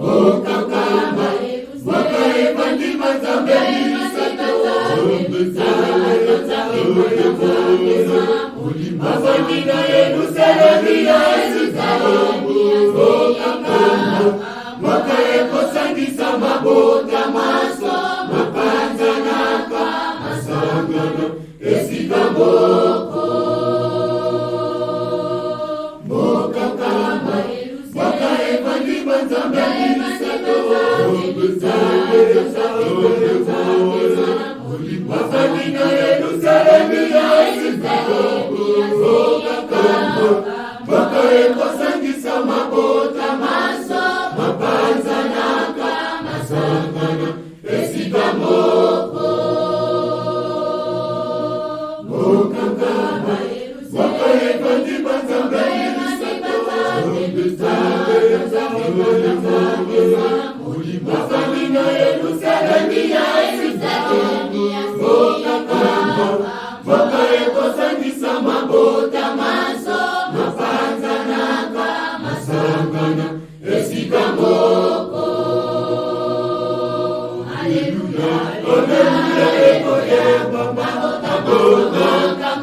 okakamba wakaeva ndima zambeni mafanina Yerusalemu yaezizao okakamba wakaekosangisa mabota maso mapanzanaka masangano esikamboko mokakamba wakaeva ndima zambeni mafanina Yerusalemu yaezizao okakamba wakaekosangisa mabota maso mapanzanaka masangano esikamboko mokakamba wakaeva ndima zambeni mafanina Yerusalemu yaezizao okakamba wakaekosangisa mabota maso mapanzanaka masangano esikamboko. Haleluya, haleluya, ekoyeba mabota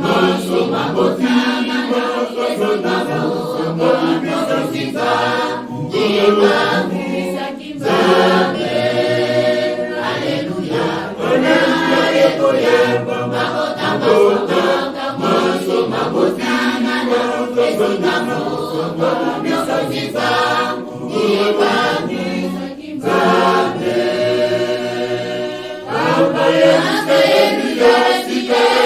maso mabotina esikamboko mabisa kimisa kimzabe. Haleluya, haleluya, ekoyeba mabota maso mabotina esikamboko mabisa kimzabe. Kamba Yerusalemu yaezizao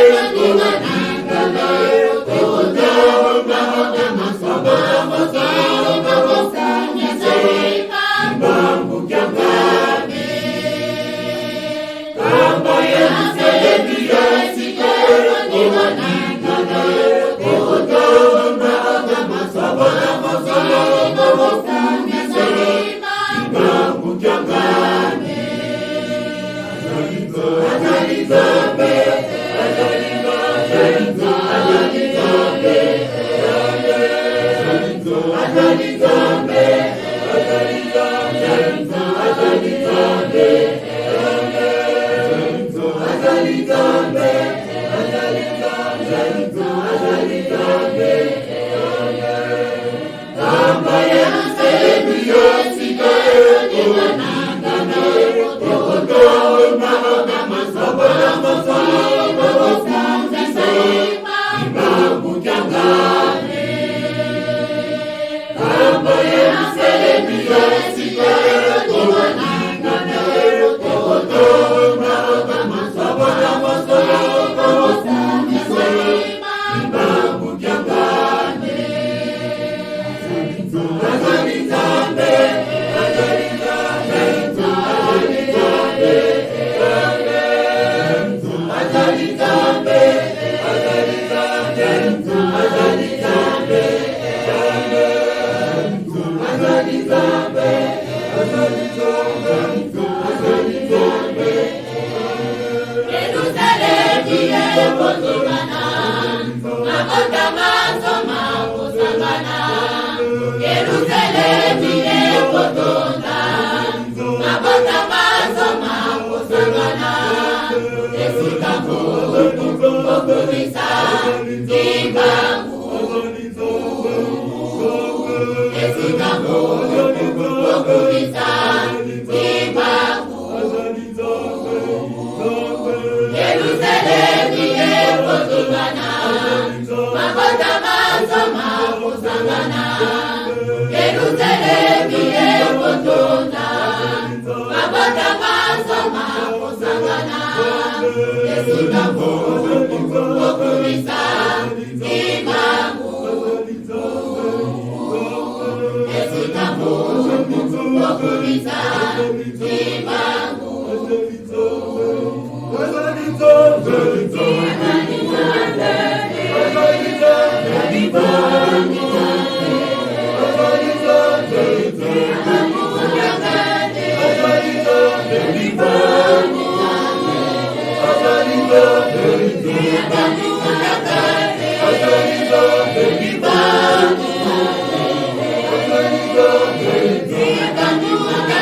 Thank you.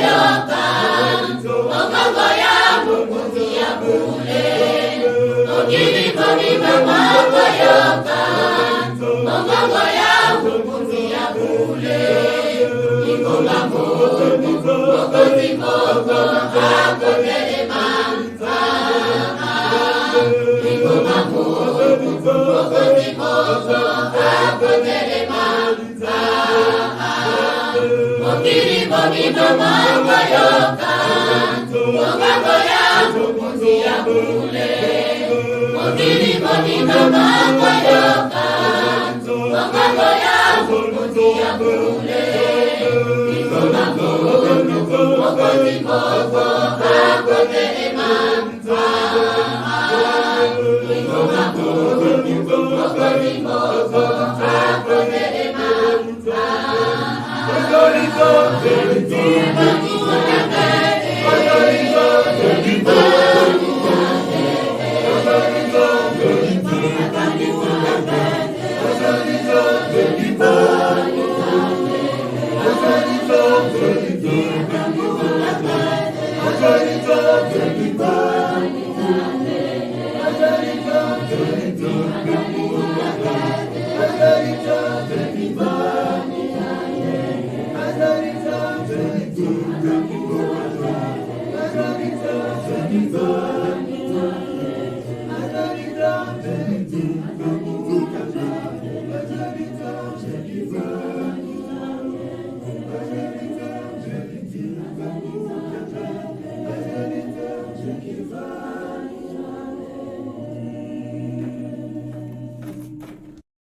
yoka ogongo ya mukunzi ya bule okiriko nimamako yoka ogongo ya mukunzi ya bule ingoma mukunzi mukunzi moko akotelema ingoma mukunzi mukunzi moko akotelema okiriko nimamako